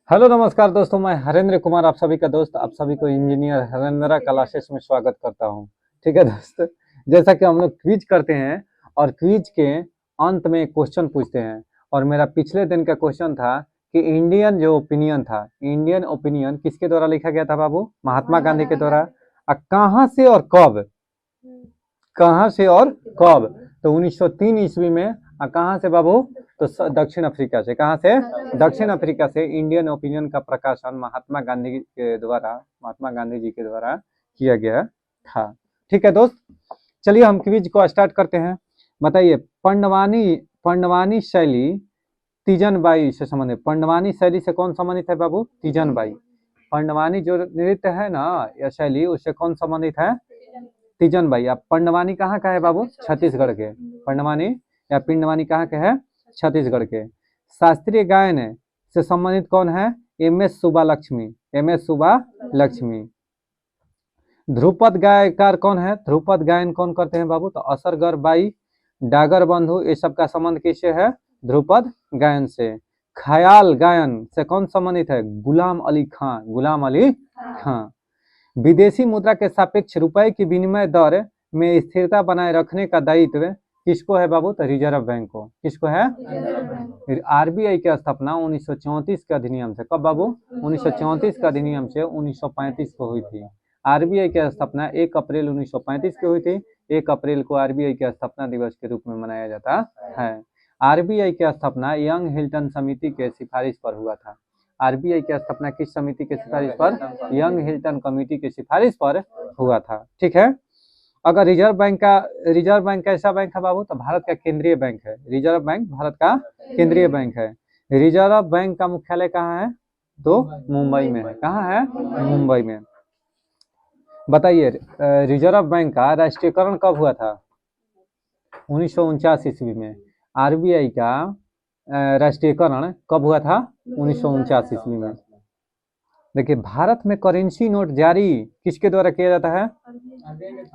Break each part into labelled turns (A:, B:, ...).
A: Hello नमस्कार दोस्तों, मैं हरेंद्र कुमार आप सभी का दोस्त, आप सभी को इंजीनियर हरेंद्र क्लासेस में स्वागत करता हूं। ठीक है दोस्त, जैसा कि हम लोग क्विज करते हैं और क्विज के अंत में एक क्वेश्चन पूछते हैं। और मेरा पिछले दिन का क्वेश्चन था कि इंडियन ओपिनियन किसके द्वारा लिखा गया था बाबू? महात्मा गांधी के द्वारा। कहाँ से और कब? कहाँ से और कब? तो 1903 ईस्वी में। कहाँ से बाबू? तो दक्षिण अफ्रीका से। कहाँ से? दक्षिण अफ्रीका से इंडियन ओपिनियन का प्रकाशन महात्मा गांधी जी के द्वारा किया गया था। ठीक है दोस्त, चलिए हम क्विज को स्टार्ट करते हैं। बताइए, पंडवानी शैली तीजन बाई से संबंधित। पंडवानी शैली से कौन संबंधित है बाबू? तीजन बाई। पंडवानी जो नृत्य है ना, या शैली, उससे कौन संबंधित है? तीजन बाई। अब पंडवानी कहाँ का है बाबू? छत्तीसगढ़ के। पंडवानी या पिंडवानी कहाँ के है? छत्तीसगढ़ के। शास्त्रीय गायन से संबंधित कौन है? एम.एस. सुब्बालक्ष्मी। एम.एस. सुब्बालक्ष्मी। ध्रुपद गायकार कौन है? ध्रुपद गायन कौन करते हैं बाबू? तो असरगर बाई, डागर बंधु, ये सब का संबंध किससे है? ध्रुपद गायन से। ख्याल गायन से कौन संबंधित है? गुलाम अली खां। गुलाम अली खां। विदेशी मुद्रा के सापेक्ष रुपए की विनिमय दर में स्थिरता बनाए रखने का दायित्व किसको है बाबू? तो रिजर्व बैंक को। किसको है? आरबीआई की स्थापना 1934 के अधिनियम से। कब बाबू? 1934 के अधिनियम से 1935 को हुई थी। आरबीआई की स्थापना 1 अप्रैल 1935 को हुई थी। 1 अप्रैल को आरबीआई के स्थापना दिवस के रूप में मनाया जाता है। आरबीआई की स्थापना यंग हिल्टन समिति के सिफारिश पर हुआ था। आरबीआई की स्थापना किस समिति के सिफारिश पर? यंग हिल्टन कमेटी की सिफारिश पर हुआ था। ठीक है। अगर रिजर्व बैंक कैसा बैंक है बाबू? तो भारत का केंद्रीय बैंक है। रिजर्व बैंक भारत का केंद्रीय बैंक है। रिजर्व बैंक का मुख्यालय कहाँ है? तो मुंबई में है। कहाँ है? मुंबई में। बताइए, रिजर्व बैंक का राष्ट्रीयकरण कब हुआ था? 1949 ईस्वी में। आरबीआई का राष्ट्रीयकरण कब हुआ था? 1949 ईस्वी में। देखिए, भारत में करेंसी नोट जारी किसके द्वारा किया जाता है?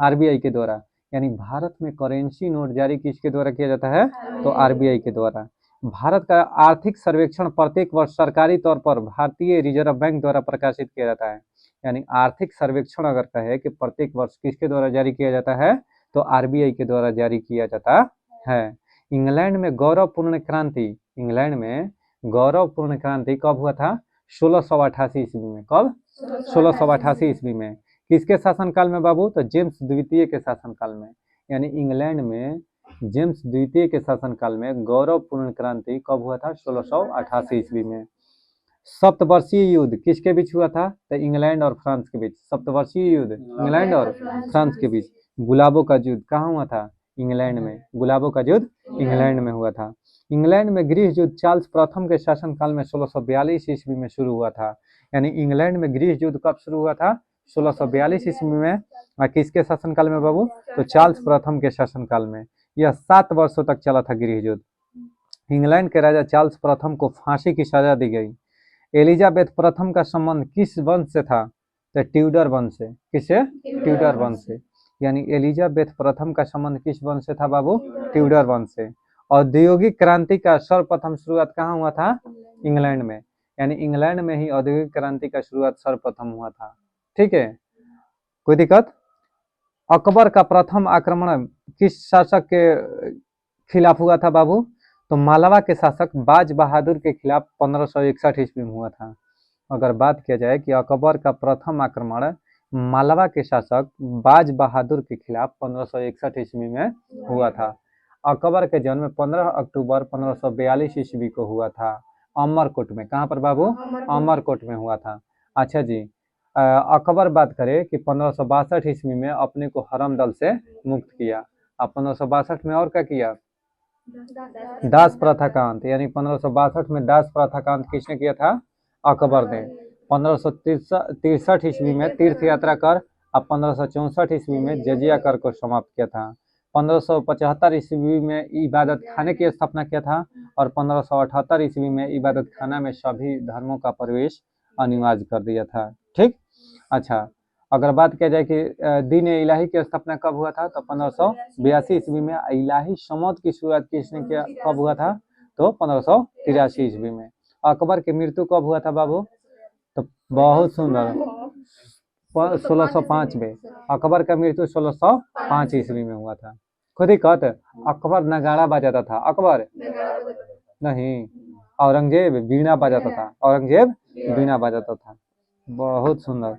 A: आरबीआई के द्वारा। यानी भारत में करेंसी नोट जारी किसके द्वारा किया जाता है? तो आरबीआई के द्वारा। भारत का आर्थिक सर्वेक्षण प्रत्येक वर्ष सरकारी तौर पर भारतीय रिजर्व बैंक द्वारा प्रकाशित किया जाता है। यानी आर्थिक सर्वेक्षण अगर कहे कि प्रत्येक वर्ष किसके द्वारा जारी किया जाता है, तो आरबीआई के द्वारा जारी किया जाता है। इंग्लैंड में गौरवपूर्ण क्रांति कब हुआ था? 1688 ईस्वी में। कब? 1688 ईस्वी में। किसके शासनकाल में बाबू? तो जेम्स द्वितीय के शासनकाल में। यानी इंग्लैंड में जेम्स द्वितीय के शासनकाल में गौरवपूर्ण क्रांति कब हुआ था? 1688 ईस्वी में। सप्तवर्षीय युद्ध किसके बीच हुआ था? तो इंग्लैंड और फ्रांस के बीच। सप्तवर्षीय युद्ध इंग्लैंड और फ्रांस के बीच। गुलाबों का युद्ध कहाँ हुआ था? इंग्लैंड में। गुलाबों का युद्ध इंग्लैंड में हुआ था। इंग्लैंड में गृह युद्ध चार्ल्स प्रथम के शासनकाल में 1642 ईस्वी में शुरू हुआ था। यानी इंग्लैंड में गृह युद्ध कब शुरू हुआ था? 1642 ईस्वी में। किसके शासनकाल में बाबू? तो चार्ल्स प्रथम के शासनकाल में। यह 7 वर्षों तक चला था गृह युद्ध। इंग्लैंड के राजा चार्ल्स प्रथम को फांसी की सजा दी गई। एलिजाबेथ प्रथम का संबंध किस वंश से था? तो ट्यूडर वंश से। किससे? ट्यूडर वंश से। यानी एलिजाबेथ प्रथम का संबंध किस वंश से था बाबू? ट्यूडर वंश से। औद्योगिक क्रांति का सर्वप्रथम शुरुआत कहाँ हुआ था? इंग्लैंड में। यानी इंग्लैंड में ही औद्योगिक क्रांति का शुरुआत सर्वप्रथम हुआ था। ठीक है, कोई दिक्कत? अकबर का प्रथम आक्रमण किस शासक के खिलाफ हुआ था बाबू? तो मालवा के शासक बाज बहादुर के खिलाफ 1561 ईस्वी में हुआ था। अगर बात किया जाए कि अकबर का प्रथम आक्रमण मालवा के शासक बाज बहादुर के खिलाफ 1561 ईस्वी में हुआ था। अकबर के जन्म 15 अक्टूबर 1542 ईस्वी को हुआ था, अमरकोट में। कहाँ पर बाबू? अमरकोट में हुआ था। अच्छा जी, अकबर बात करे कि 1562 ईस्वी में अपने को हरम दल से मुक्त किया। अब 1562 में और क्या किया? दास प्रथा का अंत। यानी 1562 में दास प्रथा का अंत किसने किया था? अकबर ने। 1563 ईस्वी में तीर्थ यात्रा कर, अब 1564 ईस्वी में जजिया कर को समाप्त किया था। 1575 ईस्वी में इबादत खाने की स्थापना किया था और 1578 ईस्वी में इबादत खाना में सभी धर्मों का प्रवेश अनिवार्य कर दिया था। ठीक। अच्छा, अगर बात किया जाए कि दीन इलाही की स्थापना कब हुआ था, तो 1582 ईस्वी में। इलाही समौत की शुरुआत किसने किया? कब हुआ था? तो 1583 ईस्वी में। अकबर की मृत्यु कब हुआ था बाबू? तो बहुत सुंदर, 1605 में। अकबर का मृत्यु 1605 ईस्वी में हुआ था। खुद ही कहते अकबर नगाड़ा बजाता था। अकबर नहीं, औरंगजेब वीणा बजाता था। औरंगजेब वीणा बजाता था। बहुत सुंदर।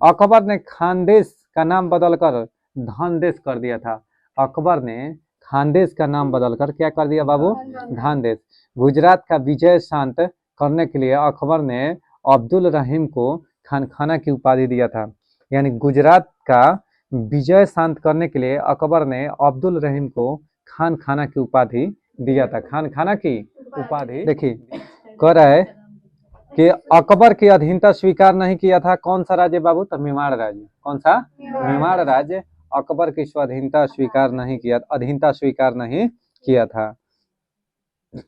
A: अकबर ने खानदेश का नाम बदलकर धानदेश कर दिया था। अकबर ने खानदेश का नाम बदलकर क्या कर दिया बाबू? धानदेश। गुजरात का विजय शांत करने के लिए अकबर ने अब्दुल रहीम को खानखाना की उपाधि दिया था। यानी गुजरात का विजय शांत करने के लिए अकबर ने अब्दुल रहीम को खानखाना की उपाधि दिया था। खानखाना की उपाधि देखिए कह रहा है कि अकबर की अधीनता स्वीकार नहीं किया था। कौन सा राज्य बाबू? तो मेवाड़ राज्य। कौन सा? मेवाड़ राज्य अकबर की स्वाधीनता स्वीकार नहीं किया, अधीनता स्वीकार नहीं किया था।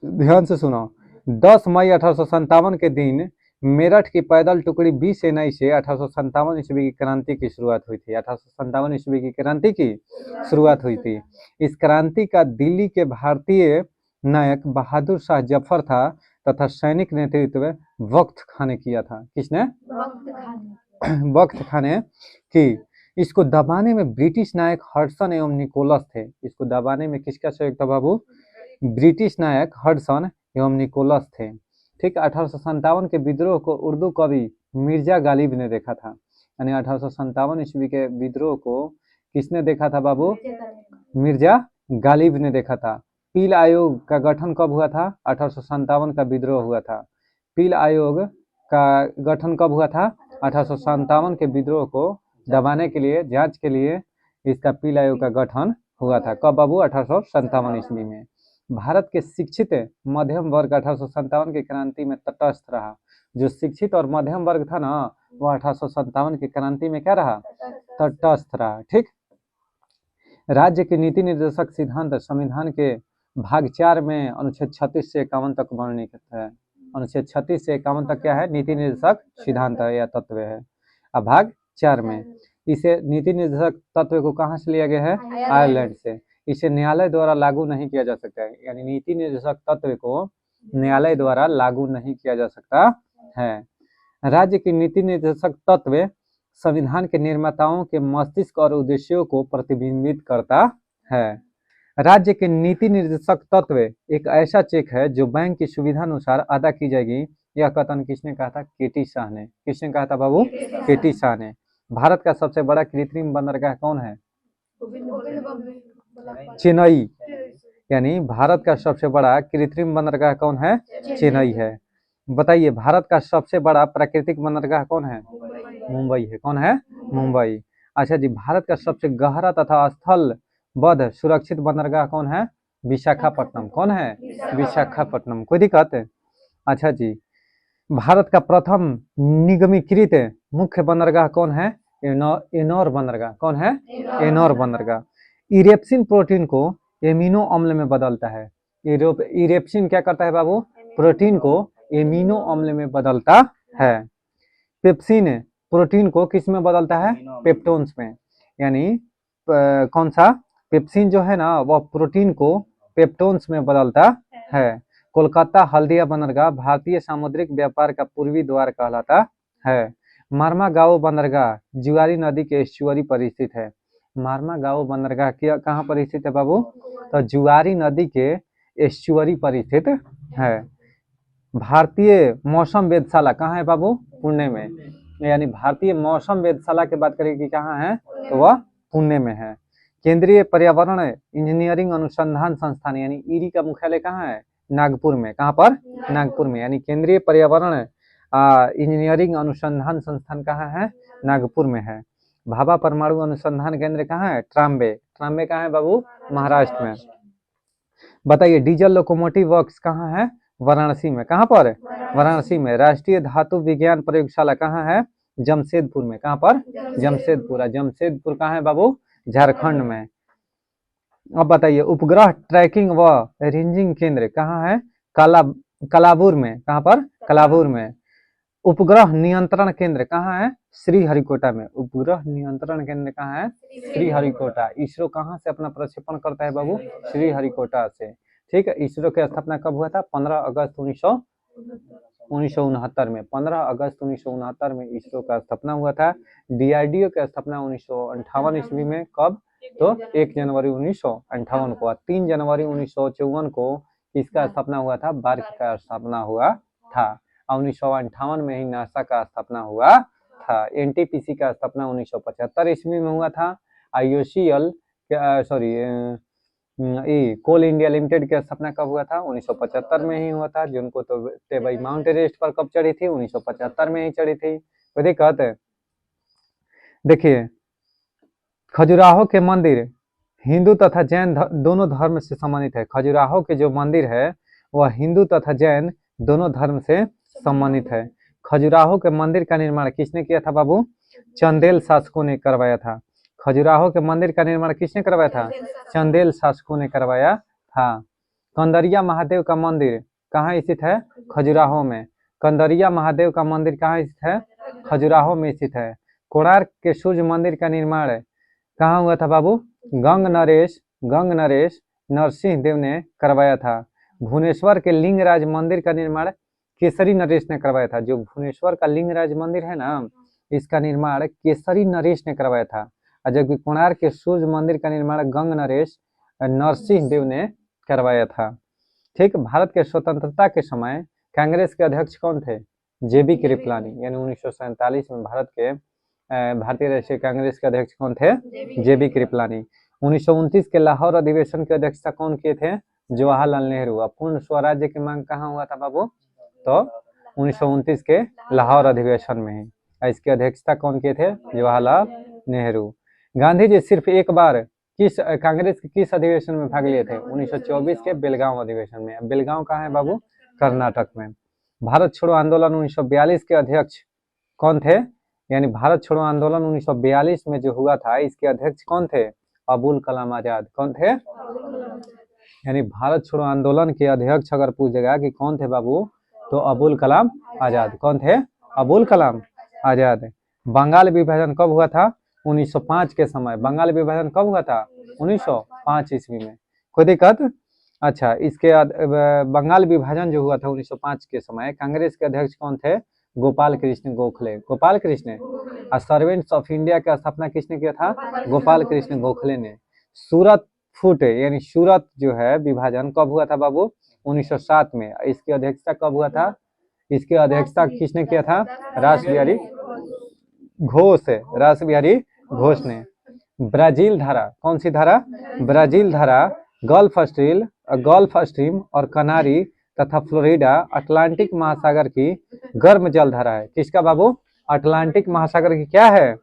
A: ध्यान से सुनो। 10 मई 1857 के दिन मेरठ की पैदल टुकड़ी 20 सेनाई से 1857 ईस्वी की क्रांति की शुरुआत हुई थी। 1857 ईस्वी की क्रांति की शुरुआत हुई थी। इस क्रांति का दिल्ली के भारतीय नायक बहादुर शाह जफर था तथा सैनिक नेतृत्व वक्त खान ने किया था। किसने? वक्त खान ने की। इसको दबाने में ब्रिटिश नायक हडसन एवं निकोलस थे। इसको दबाने में किसका सहयोग था बाबू? ब्रिटिश नायक हडसन एवं निकोलस थे। ठीक, 1857 के विद्रोह को उर्दू कवि मिर्जा गालिब ने देखा था। यानी 1857 ईस्वी के विद्रोह को किसने देखा था बाबू? मिर्जा गालिब ने देखा था। पील आयोग का गठन कब हुआ था? 1857 का विद्रोह हुआ था। पील आयोग का गठन कब हुआ था? 1857 के विद्रोह को दबाने के लिए, जांच के लिए इसका पील आयोग का गठन हुआ था। कब बाबू? 1857 ईस्वी में। भारत के शिक्षित मध्यम वर्ग 1857 की क्रांति में तटस्थ रहा। जो शिक्षित और मध्यम वर्ग था ना, वो 1857 की क्रांति में क्या रहा? तटस्थ रहा। ठीक, राज्य के नीति निर्देशक सिद्धांत संविधान के भाग 4 में अनुच्छेद 36 से 51 तक वर्णित है। अनुच्छेद 36 से 51 तक क्या है? नीति निर्देशक सिद्धांत है या तत्व है। अब भाग 4 में इसे नीति निर्देशक तत्व को कहाँ से लिया गया है? आयरलैंड से। इसे न्यायालय द्वारा लागू नहीं किया जा सकता है। यानी नीति निर्देशक तत्व को न्यायालय द्वारा लागू नहीं किया जा सकता है। राज्य की नीति निर्देशक तत्व संविधान के निर्माताओं के मस्तिष्क और उद्देश्यों को प्रतिबिंबित करता है। राज्य के नीति निर्देशक तत्व एक ऐसा चेक है जो बैंक की सुविधा अनुसार अदा की जाएगी। यह कथन किसने कहा था? केटी शाह ने। किसने कहा था बाबू? केटी शाह ने। भारत का सबसे बड़ा कृत्रिम बंदरगाह कौन है? चेन्नई। यानी भारत का सबसे बड़ा कृत्रिम बंदरगाह कौन है? चेन्नई है। बताइए भारत का सबसे बड़ा प्राकृतिक बंदरगाह कौन है? मुंबई है। कौन है? मुंबई। अच्छा जी, भारत का सबसे गहरा तथा स्थलबद्ध सुरक्षित बंदरगाह कौन है? विशाखापट्टनम। कौन है? विशाखापट्टनम। कोई दिक्कत? अच्छा जी, भारत का प्रथम निगमीकृत मुख्य बंदरगाह कौन है? एनोर बंदरगाह। कौन है? एनोर बंदरगाह। इरेप्सिन प्रोटीन को एमिनो अम्ल में बदलता है। इरेप्सिन क्या करता है बाबू? प्रोटीन को एमिनो अम्ल में बदलता है। पेप्सिन प्रोटीन को किस में बदलता है? पेप्टोन्स में। यानी कौन सा? पेप्सिन जो है ना, वह प्रोटीन को पेप्टोन्स में बदलता है। कोलकाता हल्दिया बंदरगाह भारतीय सामुद्रिक व्यापार का पूर्वी द्वार कहलाता है। मार्मागाओ बंदरगाह जुआरी नदी के एस्चुअरी पर स्थित है। मार्मागाओ बंदरगाह कहाँ पर स्थित है बाबू? तो जुआरी नदी के एस्चुअरी पर स्थित है। भारतीय मौसम वेधशाला कहाँ है बाबू? पुणे में। यानी भारतीय मौसम वेधशाला की बात करें कि कहाँ है, तो वह पुणे में है। केंद्रीय पर्यावरण इंजीनियरिंग अनुसंधान संस्थान यानी ईरी का मुख्यालय कहाँ है? नागपुर में। कहाँ पर? नागपुर में। यानी केंद्रीय पर्यावरण इंजीनियरिंग अनुसंधान संस्थान कहाँ है? नागपुर में है। भाभा परमाणु अनुसंधान केंद्र कहाँ है? ट्राम्बे। ट्राम्बे कहाँ है बाबू? महाराष्ट्र में। बताइए डीजल लोकोमोटिव वर्क्स कहाँ है? वाराणसी में। कहाँ पर? वाराणसी में। राष्ट्रीय धातु विज्ञान प्रयोगशाला कहाँ है? जमशेदपुर में। कहाँ पर? जमशेदपुर। जमशेदपुर कहाँ है बाबू? झारखंड में। अब बताइए उपग्रह ट्रैकिंग व रेंजिंग केंद्र कहाँ है? कलाबुर में। कहाँ पर? कलाबुर में। उपग्रह नियंत्रण केंद्र कहाँ है? श्रीहरिकोटा में। उपग्रह नियंत्रण केंद्र कहाँ है? श्रीहरिकोटा। इसरो कहाँ से अपना प्रक्षेपण करता है बाबू? श्रीहरिकोटा से। ठीक है। इसरो की स्थापना कब हुआ था? 15 अगस्त 1969 में, 15 अगस्त 1969 में इसरो का स्थापना हुआ था। DRDO का स्थापना 1958 ईस्वी में, कब? तो 1 जनवरी 1958 को। 3 जनवरी 1954 को इसका स्थापना हुआ था, बार्क का स्थापना हुआ था। 1958 में ही नासा का स्थापना हुआ था। NTPC का स्थापना 1975 ईस्वी में हुआ था। IOCL कोल इंडिया लिमिटेड की स्थापना कब हुआ था? 1975 में ही हुआ था। जिनको तो भाई माउंट एवरेस्ट पर कब चढ़ी थी? 1975 में ही चढ़ी थी। कोई दिक्कत है? देखिए, खजुराहो के मंदिर हिंदू तथा जैन दोनों धर्म से संबंधित है। खजुराहो के जो मंदिर है वह हिंदू तथा जैन दोनों धर्म से संबंधित है। खजुराहो के मंदिर का निर्माण किसने किया था बाबू? चंदेल शासकों ने करवाया था। खजुराहो के मंदिर का निर्माण किसने करवाया था? चंदेल शासकों ने करवाया था। कंदरिया महादेव का मंदिर कहाँ स्थित है? खजुराहो में। कंदरिया महादेव का मंदिर कहाँ स्थित है? खजुराहो में स्थित है। कोणार्क के सूर्य मंदिर का निर्माण कहाँ हुआ था बाबू? गंग नरेश नरसिंह देव ने करवाया था। भुवनेश्वर के लिंगराज मंदिर का निर्माण केसरी नरेश ने करवाया था। जो भुवनेश्वर का लिंगराज मंदिर है ना, इसका निर्माण केसरी नरेश ने करवाया था। और जबकि कोणार्क के सूर्य मंदिर का निर्माण गंग नरेश नरसिंह देव ने करवाया था। ठीक। भारत के स्वतंत्रता के समय कांग्रेस के अध्यक्ष कौन थे? JB कृपलानी। यानी 1947 में भारतीय राष्ट्रीय कांग्रेस के अध्यक्ष कौन थे? JB कृपलानी। 1929 के लाहौर अधिवेशन की अध्यक्षता कौन किए थे? जवाहरलाल नेहरू। पूर्ण स्वराज्य की मांग कहाँ हुआ था बाबू? तो 1929 के लाहौर अधिवेशन में ही। इसकी अध्यक्षता कौन किए थे? जवाहरलाल नेहरू। गांधी जी सिर्फ एक बार कांग्रेस के किस अधिवेशन में भाग लिए थे? 1924 के बेलगांव अधिवेशन में। बेलगांव कहाँ है बाबू? कर्नाटक में। भारत छोड़ो आंदोलन 1942 के अध्यक्ष कौन थे? यानी भारत छोड़ो आंदोलन 1942 में जो हुआ था, इसके अध्यक्ष कौन थे? अबुल कलाम आजाद। कौन थे? यानी भारत छोड़ो आंदोलन के अध्यक्ष अगर पूछेगा कि कौन थे बाबू, तो अबुल कलाम आजाद। कौन थे? अबुल कलाम आजाद। बंगाल विभाजन कब हुआ था? 1905 के समय। बंगाल विभाजन कब हुआ था? 1905 ईस्वी में। कोई दिक्कत? अच्छा, इसके बंगाल विभाजन जो हुआ था 1905 के समय, कांग्रेस के अध्यक्ष कौन थे? गोपाल कृष्ण गोखले। गोपाल कृष्ण। और सर्वेंट्स ऑफ इंडिया की स्थापना किसने किया था? गोपाल कृष्ण गोखले ने। सूरत फूट यानी सूरत जो है विभाजन कब हुआ था बाबू? 1907 में। इसकी अध्यक्षता कब हुआ था? इसकी अध्यक्षता किसने किया था? रासबिहारी घोष। रासबिहारी घोष ने। ब्राजील धारा, कौन सी धारा? ब्राजील धारा गल्फ स्ट्रीम और कनारी तथा फ्लोरिडा अटलांटिक महासागर की गर्म जलधारा है। किसका बाबू? अटलांटिक महासागर की क्या है?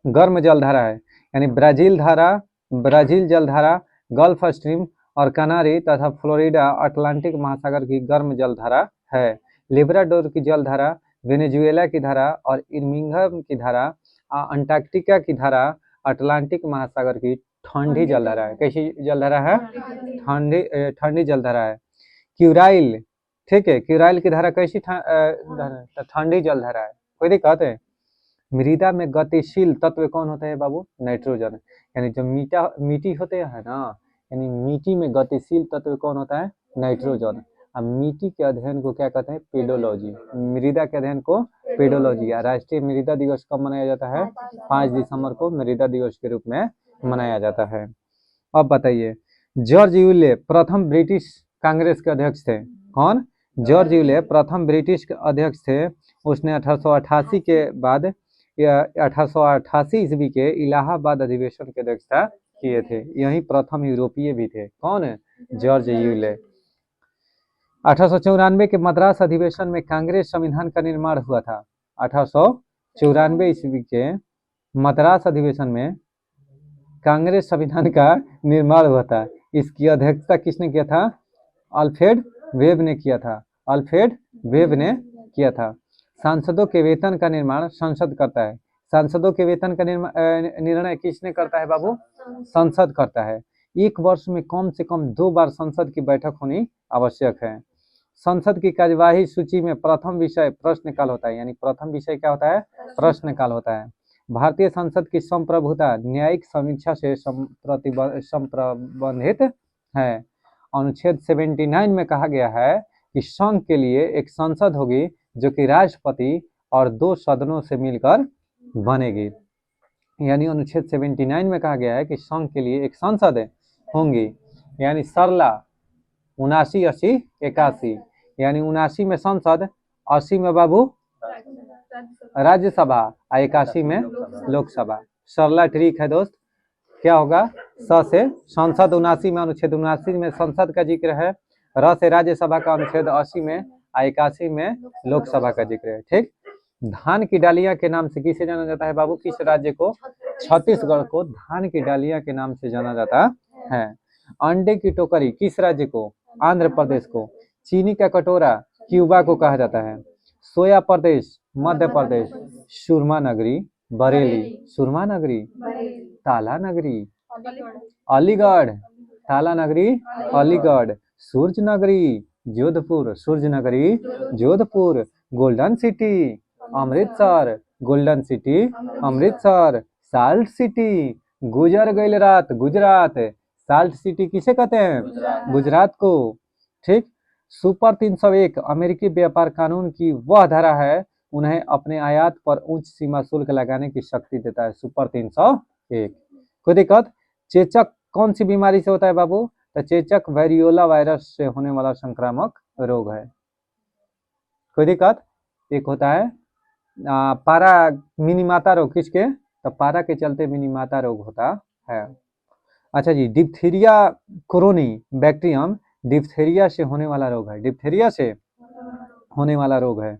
A: गर्म जलधारा है। यानी ब्राजील जलधारा, गल्फ स्ट्रीम और कनारी तथा फ्लोरिडा अटलांटिक महासागर की गर्म जलधारा है। लिब्राडोर की जलधारा, वेनेजुएला की धारा और इर्मिंघम की धारा, अंटार्कटिका की धारा अटलांटिक महासागर की ठंडी जलधारा है। कैसी जलधारा है? ठंडी जलधारा है। क्यूराइल, ठीक है, क्यूराइल की धारा कैसी? ठंडी जलधारा है। कोई दिक्कत है? मृदा में गतिशील तत्व कौन होता है बाबू? नाइट्रोजन। यानी जो मिट्टी होते है ना, यानी मिट्टी में गतिशील तत्व कौन होता है? नाइट्रोजन। अब मिट्टी के अध्ययन को क्या कहते हैं? पेडोलॉजी। मृदा के अध्ययन को पेडोलॉजी। राष्ट्रीय मृदा दिवस कब मनाया जाता है? 5 दिसंबर को मृदा दिवस के रूप में मनाया जाता है। अब बताइए, जॉर्ज यूले प्रथम ब्रिटिश कांग्रेस के अध्यक्ष थे। कौन? जॉर्ज यूले प्रथम ब्रिटिश अध्यक्ष थे। उसने 1888 के बाद 1888 ईस्वी के इलाहाबाद अधिवेशन की अध्यक्षता किए थे। यही प्रथम यूरोपीय भी थे। कौन है? George Yule. 1894 के मद्रास अधिवेशन में कांग्रेस संविधान का निर्माण हुआ था। 1894 ईस्वी के मद्रास अधिवेशन में कांग्रेस संविधान का निर्माण हुआ था। इसकी अध्यक्षता किसने किया था? अल्फ्रेड वेब ने किया था। अल्फ्रेड वेब ने किया था। सांसदों के वेतन का निर्माण संसद करता है। सांसदों के वेतन का निर्णय किसने करता है बाबू? संसद करता है। एक वर्ष में कम से कम 2 बार संसद की बैठक होनी आवश्यक है। संसद की कार्यवाही सूची में प्रथम विषय प्रश्नकाल होता है। यानी प्रथम विषय क्या होता है? प्रश्नकाल होता है। भारतीय संसद की संप्रभुता न्यायिक समीक्षा से संप्रबंधित है। अनुच्छेद 79 में कहा गया है कि संघ के लिए एक संसद होगी जो कि राष्ट्रपति और 2 सदनों से मिलकर बनेगी। यानी अनुच्छेद 79 में कहा गया है कि संघ के लिए एक संसद होंगी, यानी सरला 79, 80, 81, यानी 79 में संसद, 80 में बाबू राज्यसभा और 81 में लोकसभा। सरला ट्रिक है दोस्त। क्या होगा? स से संसद 79 में, अनुच्छेद 79 में संसद का जिक्र है, र से राज्यसभा का अनुच्छेद 80 में और 81 में लोकसभा का जिक्र है। ठीक। धान की डालियां के नाम से किसे जाना जाता है बाबू? किस राज्य को? छत्तीसगढ़ को धान की डालियां के नाम से जाना जाता है। अंडे की टोकरी किस राज्य को? आंध्र प्रदेश को। चीनी का कटोरा क्यूबा को कहा जाता है। सोया प्रदेश मध्य प्रदेश। सुरमा नगरी बरेली। सुरमा नगरी ताला नगरी अलीगढ़। ताला नगरी अलीगढ़। सूरज नगरी जोधपुर। सूरज नगरी Jodhpur. Golden city Amritsar. Golden city Amritsar. Salt city गुजर गईल रात गुजरात। साल्ट सिटी किसे कहते हैं? गुजरात को। ठीक। सुपर 301 अमेरिकी व्यापार कानून की वह धारा है उन्हें अपने आयात पर उच्च सीमा शुल्क लगाने की शक्ति देता है। सुपर 301। कोई दिक्कत? चेचक कौन सी बीमारी से होता है बाबू? तो चेचक वेरियोला वायरस से होने वाला संक्रामक रोग है। कोई दिक्कत? एक होता है पारा मिनीमाता रोग। किसके? तो पारा के चलते मिनीमाता रोग होता है। अच्छा जी, डिप्थीरिया कोरोनी बैक्टीरियम डिप्थीरिया से होने वाला रोग है। डिप्थीरिया से होने वाला रोग है।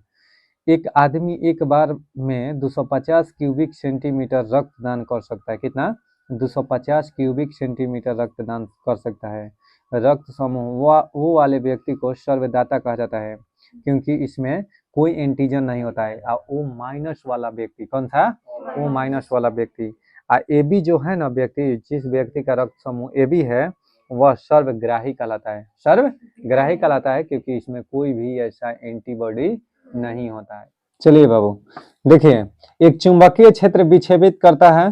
A: एक आदमी एक बार में 250 क्यूबिक सेंटीमीटर रक्तदान कर सकता है। कितना? 250 क्यूबिक सेंटीमीटर रक्तदान कर सकता है। रक्त समूह वो वाले व्यक्ति को सर्वदाता कहा जाता है क्योंकि इसमें कोई एंटीजन नहीं होता है। ओ माइनस वाला व्यक्ति कौन था? ओ माइनस वाला व्यक्ति। AB जो है ना व्यक्ति, जिस व्यक्ति का रक्त समूह AB है वह सर्वग्राही कहलाता है। सर्वग्राही कहलाता है क्योंकि इसमें कोई भी ऐसा एंटीबॉडी नहीं होता है। चलिए बाबू देखिए, एक चुंबकीय क्षेत्र विक्षेपित करता है।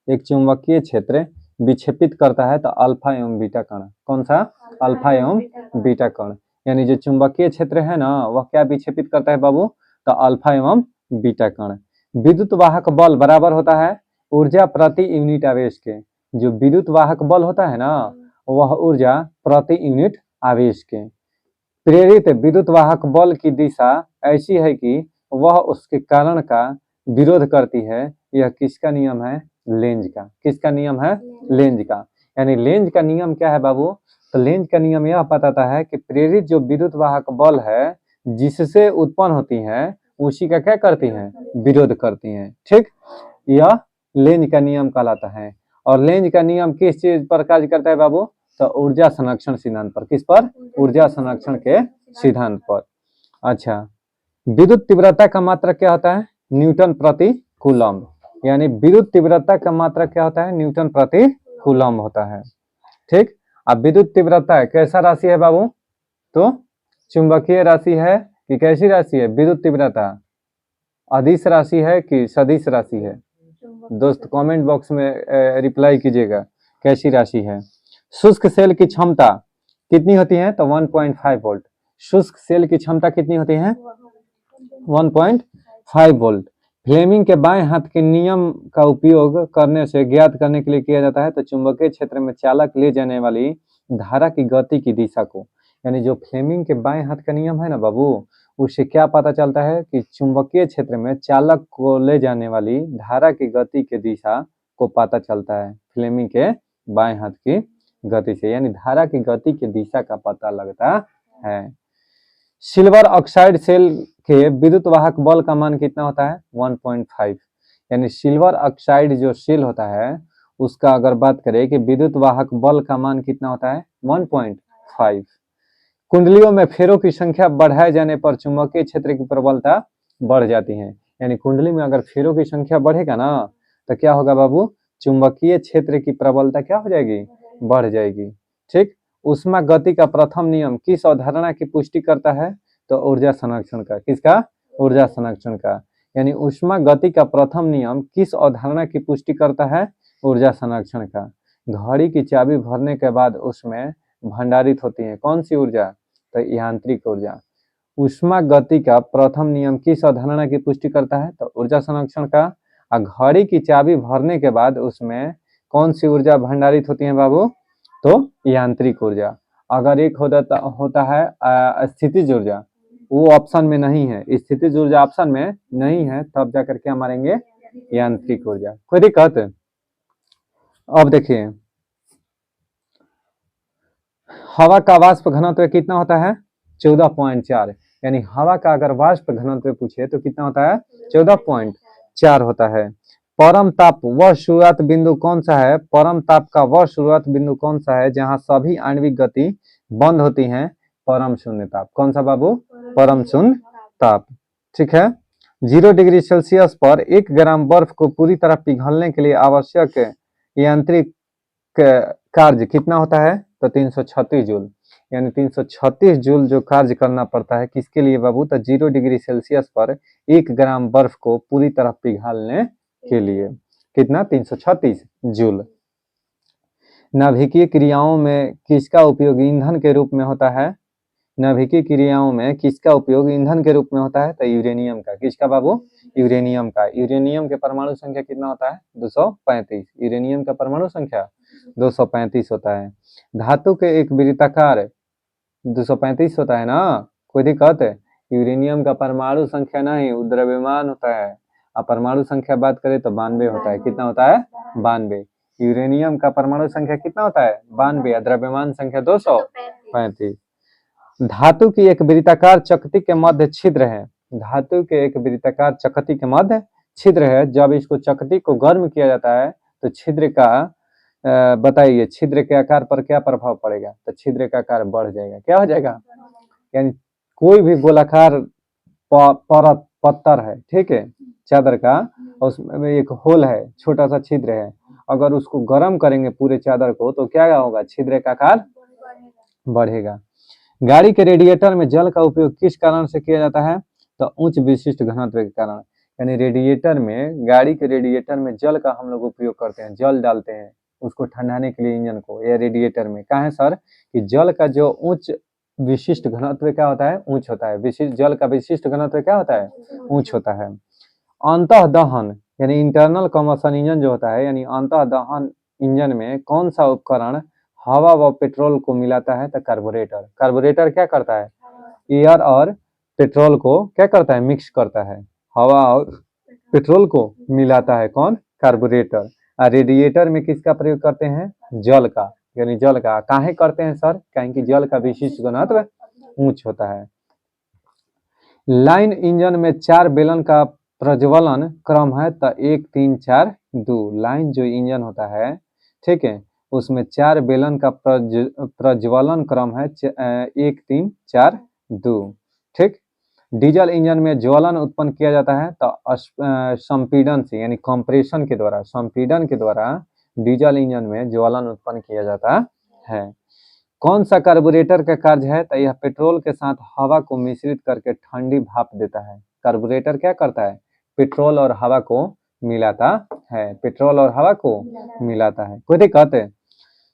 A: एक चुंबकीय क्षेत्र विक्षेपित करता है तो अल्फा एवं बीटा कण। कौन सा? अल्फा एवं बीटा कण। यानी जो चुंबकीय क्षेत्र है ना वह क्या विक्षेपित करता है बाबू? तो अल्फा एवं बीटा कण। विद्युत वाहक बल बराबर होता है ऊर्जा प्रति यूनिट आवेश के। जो विद्युत वाहक बल होता है ना वह ऊर्जा प्रति यूनिट आवेश के। प्रेरित विद्युत वाहक बल की दिशा ऐसी है कि वह उसके कारण का विरोध करती है। यह किसका नियम है? लेंज का। किसका नियम है? लेंज का। यानी लेंज का नियम क्या है बाबू? तो लेंज का नियम यह बताता है कि प्रेरित जो विद्युत वाहक बल है जिससे उत्पन्न होती है उसी का क्या करती हैं? विरोध करती हैं। ठीक। यह लेंज का नियम कहलाता है। और लेंज का नियम किस चीज पर कार्य करता है बाबू? तो ऊर्जा संरक्षण सिद्धांत पर। किस पर? ऊर्जा संरक्षण के सिद्धांत पर। अच्छा, विद्युत तीव्रता का मात्रक क्या होता है? न्यूटन प्रति कूलम्ब। यानी विद्युत तीव्रता का मात्रक क्या होता है? न्यूटन प्रति कूलम्ब होता है। ठीक। अब विद्युत तीव्रता कैसा राशि है बाबू? तो चुंबकीय राशि है कि कैसी राशि है? विद्युत तीव्रता अदिश राशि है कि सदिश राशि है? दोस्त कमेंट बॉक्स में रिप्लाई कीजिएगा कैसी राशि है। शुष्क सेल की क्षमता कितनी होती है? तो 1.5 वोल्ट। शुष्क सेल की क्षमता कितनी होती है? 1.5 वोल्ट। फ्लेमिंग के बाएं हाथ के नियम का उपयोग करने से ज्ञात करने के लिए किया जाता है तो चुंबकीय क्षेत्र में चालक ले जाने वाली धारा की गति की दिशा को। यानी जो फ्लेमिंग के बाएं हाथ का नियम है ना बाबू, उससे क्या पता चलता है कि चुंबकीय क्षेत्र में चालक को ले जाने वाली धारा की गति की दिशा को पता चलता है फ्लेमिंग के बाएं हाथ की गति से। यानी धारा की गति की दिशा का पता लगता है। सिल्वर ऑक्साइड सेल के विद्युत वाहक बल का मान कितना होता है? 1.5। यानी सिल्वर ऑक्साइड जो सेल होता है उसका अगर बात करें कि विद्युत वाहक बल का मान कितना होता है? 1.5। कुंडलियों में फेरों की संख्या बढ़ाए जाने पर चुंबकीय क्षेत्र की प्रबलता बढ़ जाती है। यानी कुंडली में अगर फेरों की संख्या बढ़ेगा ना तो क्या होगा बाबू? चुंबकीय क्षेत्र की प्रबलता क्या हो जाएगी? बढ़ जाएगी। ठीक। उष्मा गति का प्रथम नियम किस अवधारणा की पुष्टि करता है? तो ऊर्जा संरक्षण का। किसका? ऊर्जा संरक्षण का। यानी उष्मा गति का प्रथम नियम किस अवधारणा की पुष्टि करता है? ऊर्जा संरक्षण का। घड़ी की चाबी भरने के बाद उसमें भंडारित होती है कौन सी ऊर्जा? तो यांत्रिक ऊर्जा। ऊष्मा गति का प्रथम नियम किस अवधारणा की पुष्टि करता है? तो ऊर्जा संरक्षण का। और घड़ी की चाबी भरने के बाद उसमें कौन सी ऊर्जा भंडारित होती है बाबू? तो यांत्रिक ऊर्जा। अगर एक होता है स्थितिज ऊर्जा, वो ऑप्शन में नहीं है, स्थितिज ऊर्जा ऑप्शन में नहीं है, तब जाकर क्या मारेंगे? यांत्रिक ऊर्जा। कोई दिक्कत? अब देखिए, हवा का वाष्प घनत्व कितना होता है? 14.4। यानी हवा का अगर वाष्प घनत्व पूछे तो कितना होता है? 14.4 होता है। परम ताप वह शुरुआत बिंदु कौन सा है? परम ताप का वह शुरुआत बिंदु कौन सा है जहां सभी आणविक गति बंद होती है? परम शून्य ताप। कौन सा बाबू? परम शून्य ताप। ठीक है। 0 डिग्री सेल्सियस पर 1 ग्राम बर्फ को पूरी तरह पिघलने के लिए आवश्यक यांत्रिक कार्य कितना होता है? तो 336 जूल। यानी 336 जूल जो कार्य करना पड़ता है किसके लिए बाबू? तो 0 डिग्री सेल्सियस पर 1 ग्राम बर्फ को पूरी तरह पिघलने के लिए। कितना? 336 जूल। नाभिकीय क्रियाओं में किसका उपयोग ईंधन के रूप में होता है? नाभिकीय क्रियाओं में किसका उपयोग ईंधन के रूप में होता है? तो यूरेनियम का। किसका बाबू? यूरेनियम का। यूरेनियम के परमाणु संख्या कितना होता है? 235। यूरेनियम का परमाणु संख्या 235 होता है। धातु के एक वृत्ताकार 235 होता है ना, कोई दिक्कत है? यूरेनियम का परमाणु संख्या नहीं, वो द्रव्यमान होता है। अब परमाणु संख्या बात करें तो 92 होता है। कितना होता है? 92। यूरेनियम का परमाणु संख्या कितना होता है? 92। द्रव्यमान संख्या 235। धातु की एक वृत्ताकार चकती के मध्य छिद्र है। धातु के एक वृत्ताकार चकती के मध्य छिद्र है। जब इसको चकती को गर्म किया जाता है तो छिद्र का बताइए, छिद्र के आकार पर क्या प्रभाव पड़ेगा? तो छिद्र का आकार बढ़ जाएगा। क्या हो जाएगा? यानी कोई भी गोलाकार परत पत्थर है, ठीक है, चादर का, उसमें एक होल है, छोटा सा छिद्र है, अगर उसको गर्म करेंगे पूरे चादर को तो क्या होगा? छिद्र का आकार बढ़ेगा। गाड़ी के रेडिएटर में जल का उपयोग किस कारण से किया जाता है? तो उच्च विशिष्ट घनत्व के कारण। यानी रेडिएटर में, गाड़ी के रेडिएटर में जल का हम लोग उपयोग करते हैं, जल डालते हैं उसको ठंडाने के लिए इंजन को, या रेडिएटर में। कहा है सर कि जल का जो उच्च विशिष्ट घनत्व क्या होता है? उच्च होता है। विशिष्ट जल का विशिष्ट घनत्व क्या होता है? उच्च होता है। अंतः दहन यानी इंटरनल कम्बशन इंजन जो होता है, यानी अंतः दहन इंजन में कौन सा उपकरण हवा व पेट्रोल को मिलाता है? तो कार्बोरेटर। कार्बोरेटर क्या करता है? एयर और पेट्रोल को क्या करता है? मिक्स करता है, हवा और पेट्रोल को मिलाता है। कौन? कार्बोरेटर। रेडिएटर में किसका प्रयोग करते हैं? जल का। यानी जल का। काहे करते हैं सर? कहें जल का विशिष्ट घनत्व उच्च होता है। लाइन इंजन में 4 बेलन का प्रज्वलन क्रम है तो 1 3 4 2। लाइन जो इंजन होता है, ठीक है, उसमें 4 बेलन का प्रज्वलन क्रम है 1 3 4 2। ठीक। डीजल इंजन में ज्वलन उत्पन्न किया जाता है तो संपीड़न से, यानी कंप्रेशन के द्वारा, संपीड़न के द्वारा डीजल इंजन में ज्वलन उत्पन्न किया जाता है। कौन सा कार्बोरेटर का कार्य है? तो यह पेट्रोल के साथ हवा को मिश्रित करके ठंडी भाप देता है। कार्बोरेटर क्या करता है? पेट्रोल और हवा को मिलाता है। पेट्रोल और हवा को मिलाता है। कोई दिक्कत है?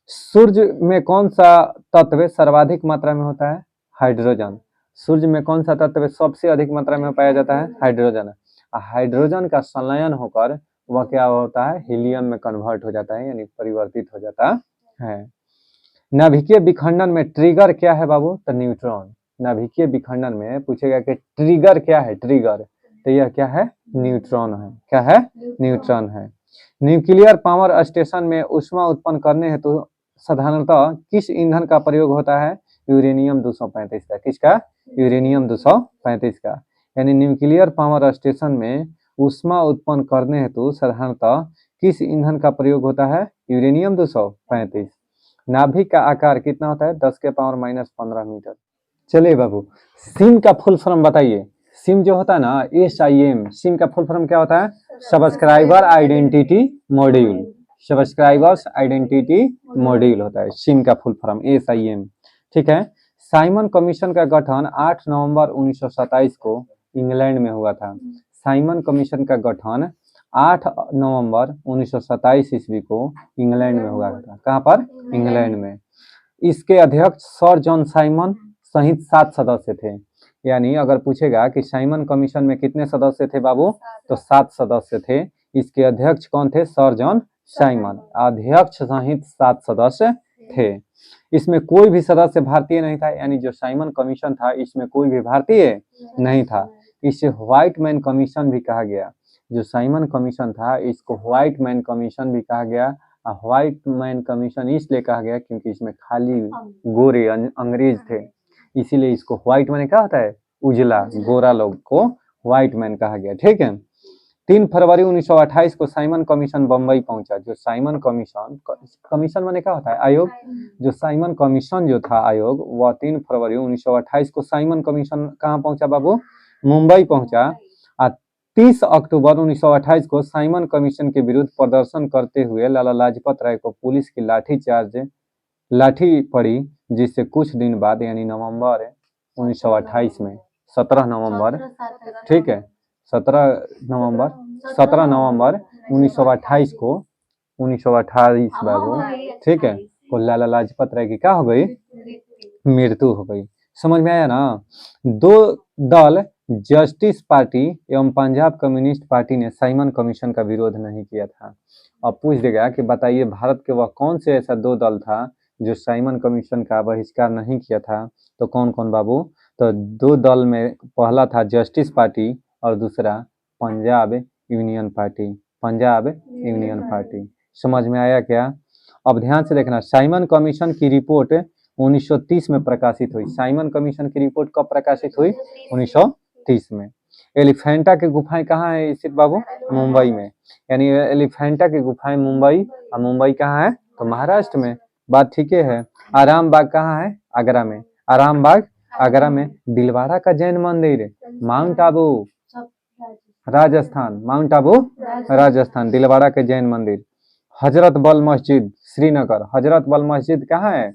A: सूर्य में कौन सा तत्व सर्वाधिक मात्रा में होता है? हाइड्रोजन। सूर्य में कौन सा तत्व सबसे अधिक मात्रा में पाया जाता है? हाइड्रोजन। हाइड्रोजन का संलयन होकर वह क्या होता है? हीलियम में कन्वर्ट हो जाता है, यानी परिवर्तित हो जाता है। नाभिकीय विखंडन में ट्रिगर क्या है बाबू? तो न्यूट्रॉन। नाभिकीय विखंडन में पूछेगा कि ट्रिगर क्या है? ट्रिगर, तो यह क्या है? न्यूट्रॉन है। क्या है? न्यूट्रॉन है। न्यूक्लियर पावर स्टेशन में ऊष्मा उत्पन्न करने हेतु साधारणतः किस ईंधन का प्रयोग होता है? यूरेनियम 235 का। किसका? यूरेनियम 235 का। यानी न्यूक्लियर पावर स्टेशन में ऊष्मा उत्पन्न करने हेतु साधारणतः किस ईंधन का प्रयोग होता है? यूरेनियम 235। नाभिक का आकार कितना होता है? 10 के पावर -15 मीटर। चलिए बाबू, सिम का फुल फॉर्म बताइए। सिम जो होता है ना, SIM, सिम का फुल फॉर्म क्या होता है? Subscriber identity module. Subscribers identity module होता है सिम का फुल फॉर्म, SIM। ठीक है। साइमन कमीशन का गठन 8 नवंबर 1927 को इंग्लैंड में हुआ था। साइमन कमीशन का गठन 8 नवंबर 1927 ईस्वी को इंग्लैंड में हुआ था। कहाँ पर? इंग्लैंड में। इसके अध्यक्ष सर जॉन साइमन सहित 7 सदस्य थे। यानी अगर पूछेगा कि साइमन कमीशन में कितने सदस्य थे बाबू, तो 7 सदस्य थे। इसके अध्यक्ष कौन थे? Sir John Simon. अध्यक्ष सहित 7 सदस्य थे। इसमें कोई भी सदस्य भारतीय नहीं था, यानी जो साइमन कमीशन था इसमें कोई भी भारतीय नहीं था। इसे व्हाइट मैन कमीशन भी कहा गया। जो साइमन कमीशन था इसको व्हाइट मैन कमीशन भी कहा गया। व्हाइट मैन कमीशन इसलिए कहा गया क्योंकि इसमें खाली गोरे अंग्रेज थे, इसीलिए इसको व्हाइट मैन क्या होता है? उजला गोरा लोग को व्हाइट मैन कहा गया। ठीक है। 3 फरवरी 1928 को साइमन कमीशन बम्बई पहुंचा। जो साइमन कमीशन, कमीशन माने क्या होता है? आयोग। जो साइमन कमीशन जो था आयोग, वह 3 फरवरी 1928 को साइमन कमीशन कहाँ पहुंचा बाबू? मुंबई पहुंचा। 30 अक्टूबर 1928 को साइमन कमीशन के विरुद्ध प्रदर्शन करते हुए लाला लाजपत राय को पुलिस की लाठी पड़ी, जिससे कुछ दिन बाद यानी नवंबर 1928 में 17 नवंबर, ठीक है, 17 नवंबर 1928 को 1928 बाबू, ठीक है, को लाला लाजपत राय की क्या हो गई? मृत्यु हो गई। समझ में आया ना? दो दल जस्टिस पार्टी एवं पंजाब कम्युनिस्ट पार्टी ने साइमन कमीशन का विरोध नहीं किया था। अब पूछ देगा कि बताइए भारत के वह कौन से ऐसा 2 दल था जो साइमन कमीशन का बहिष्कार नहीं किया था? तो कौन कौन बाबू? तो 2 दल में पहला था जस्टिस पार्टी और दूसरा Punjab union party. Punjab union party. समझ में आया क्या? अब ध्यान से देखना, साइमन कमीशन की रिपोर्ट 1930 में प्रकाशित हुई। साइमन कमीशन की रिपोर्ट कब प्रकाशित हुई? 1930 में। एलिफेंटा की गुफाएं कहाँ है स्थित बाबू? मुंबई में। यानी एलिफेंटा की गुफाएं मुंबई, और मुंबई कहाँ है? तो महाराष्ट्र में। बात ठीक है। आराम बाग कहाँ है? आगरा में। आराम बाग आगरा में। दिलवाड़ा का जैन मंदिर माउंट आबू राजस्थान। माउंट आबू राजस्थान। दिलवाड़ा के जैन मंदिर। हजरत बल मस्जिद श्रीनगर। हजरत बल मस्जिद कहाँ है?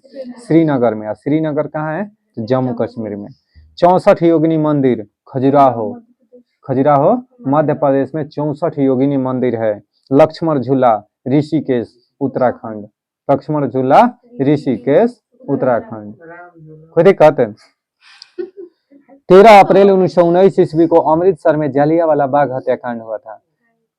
A: श्रीनगर में। श्रीनगर कहाँ है? जम्मू कश्मीर में। 64 योगिनी मंदिर खजुराहो। खजुराहो मध्य प्रदेश में 64 योगिनी मंदिर है। लक्ष्मण झूला ऋषिकेश उत्तराखंड। लक्ष्मण झूला ऋषिकेश उत्तराखंड। कोई दिक्कत? 13 अप्रैल 1919 ईस्वी को अमृतसर में जलियांवाला बाग हत्याकांड हुआ था।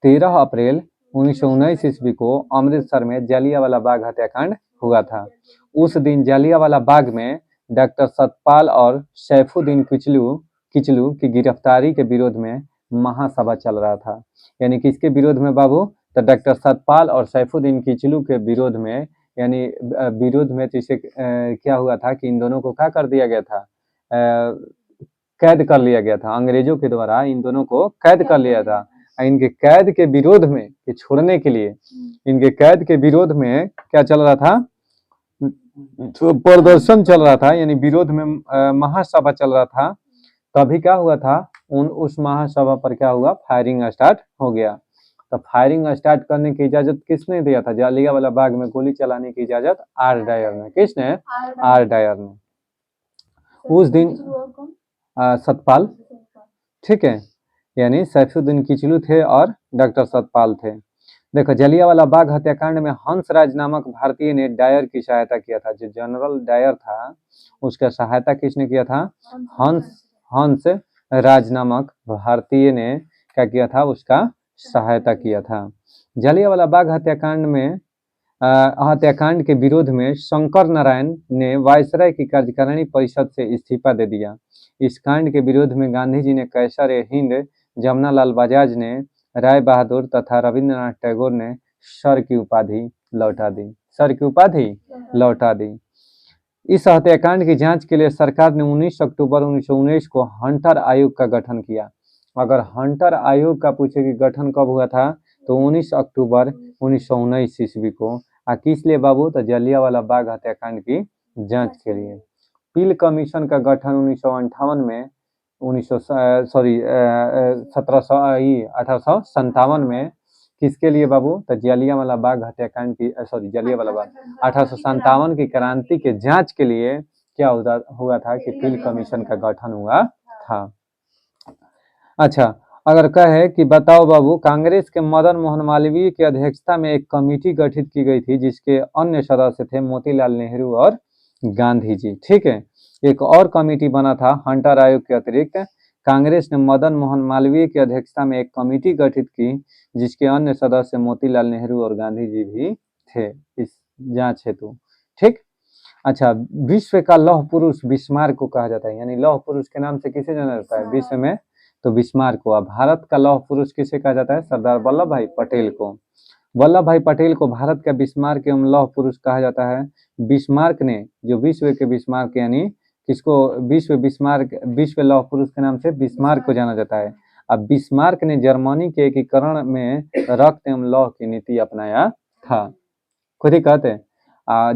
A: 13 अप्रैल 1919 ईस्वी को अमृतसर में जलियांवाला बाग हत्याकांड हुआ था। उस दिन जलियांवाला बाग में डॉक्टर सतपाल और सैफुद्दीन किचलू की गिरफ्तारी के विरोध में महासभा चल रहा था। यानी किसके विरोध में बाबू? तो डॉक्टर सतपाल और सैफुद्दीन किचलू के विरोध में, यानी विरोध में जिसे क्या हुआ था कि इन दोनों को क्या कर दिया गया था? कैद कर लिया गया था। अंग्रेजों के द्वारा इन दोनों को कैद कर लिया था। इनके कैद के विरोध में, कि छोड़ने के लिए, इनके कैद के विरोध में क्या चल रहा था? तो प्रदर्शन चल रहा था, यानी विरोध में महासभा चल रहा था। तभी क्या हुआ था? उस महासभा पर क्या हुआ? फायरिंग स्टार्ट हो गया। तो फायरिंग स्टार्ट करने की इजाजत किसने दिया था? जलियांवाला बाग में गोली चलाने की इजाजत आर डायर ने। किसने? आर डायर ने। उस दिन सतपाल, ठीक है, यानी सैफुद्दीन किचलू थे और डॉक्टर सतपाल थे। देखो, जलियांवाला बाग हत्याकांड में हंसराज नामक भारतीय ने डायर की सहायता किया था। जो जनरल डायर था उसका सहायता किसने किया था? हंस राज नामक भारतीय ने क्या किया था? उसका सहायता किया था। जलियांवाला बाग हत्याकांड के विरोध में शंकर नारायण ने वायसराय की कार्यकारिणी परिषद से इस्तीफा दे दिया। इस कांड के विरोध में गांधी जी ने कैसर हिंद, जमनालाल बजाज ने राय बहादुर तथा रविंद्रनाथ टैगोर ने सर की उपाधि लौटा दी। सर की उपाधि लौटा दी। इस हत्याकांड की जांच के लिए सरकार ने 19 अक्टूबर 1919 को हंटर आयोग का गठन किया। अगर हंटर आयोग का पूछे कि गठन कब हुआ था, तो 19 अक्टूबर 1919 ईस्वी को। किस लिए बाबू? तो जलियांवाला बाग हत्याकांड की जांच के लिए। पील कमीशन का गठन 1958 में 1857 में किसके लिए बाबू? तो जलियांवाला बाग हत्याकांड की जलियांवाला बाग 1857 की क्रांति के जांच के लिए क्या हुआ था कि पील कमीशन का गठन हुआ था। अच्छा, अगर कहे कि बताओ बाबू, कांग्रेस के मदन मोहन मालवीय की अध्यक्षता में एक कमेटी गठित की गई थी जिसके अन्य सदस्य थे मोतीलाल नेहरू और गांधी जी। ठीक है, एक और कमेटी बना था हंटर आयोग के अतिरिक्त। कांग्रेस ने मदन मोहन मालवीय की अध्यक्षता में एक कमेटी गठित की, जिसके अन्य सदस्य मोतीलाल नेहरू और गांधी जी भी थे इस जांच हेतु। ठीक। अच्छा, विश्व का लौह पुरुष बिस्मार्क को कहा जाता है, यानी लौह पुरुष के नाम से किसे जाना जाता है विश्व में, तो बिस्मार्क को। भारत का लौह पुरुष किसे कहा जाता है, सरदार वल्लभ भाई पटेल को। वल्लभ भाई पटेल को भारत का बिस्मार्क एवं लौह पुरुष कहा जाता है। बिस्मार्क ने, जो विश्व के बिस्मार्क, यानी किसको विश्व बिस्मार्क, विश्व लौह पुरुष के नाम से बिस्मार्क को जाना जाता है। अब बिस्मार्क ने जर्मनी के एकीकरण में रक्त एवं लौह की नीति अपनाया था। खुद ही कहते हैं,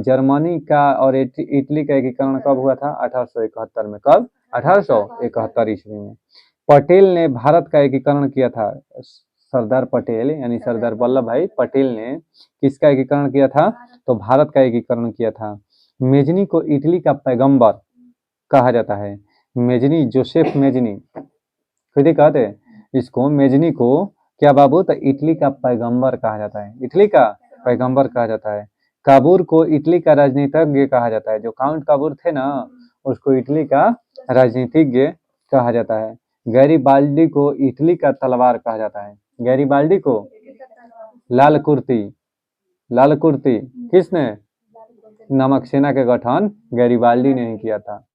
A: जर्मनी का और इटली का एकीकरण कब हुआ था, 1871 में। कब, 1871 ईस्वी में। पटेल ने भारत का एकीकरण किया था। सरदार पटेल यानी सरदार वल्लभ भाई पटेल ने किसका एकीकरण किया था, तो भारत का एकीकरण किया था। मेजनी को इटली का पैगंबर कहा जाता है। मेजनी, जोसेफ मेजनी, खुद ही कहते हैं इसको, मेजनी को क्या बाबू, तो इटली का पैगंबर कहा जाता है, इटली का पैगंबर कहा जाता है। काबूर को इटली का राजनीतिज्ञ कहा जाता है। जो काउंट काबूर थे ना, उसको इटली का राजनीतिज्ञ कहा जाता है। गैरीबाल्डी को इटली का तलवार कहा जाता है। गैरीबाल्डी को लाल कुर्ती, लाल कुर्ती किसने, नमक सेना के गठन गैरीबाल्डी ने ही किया था।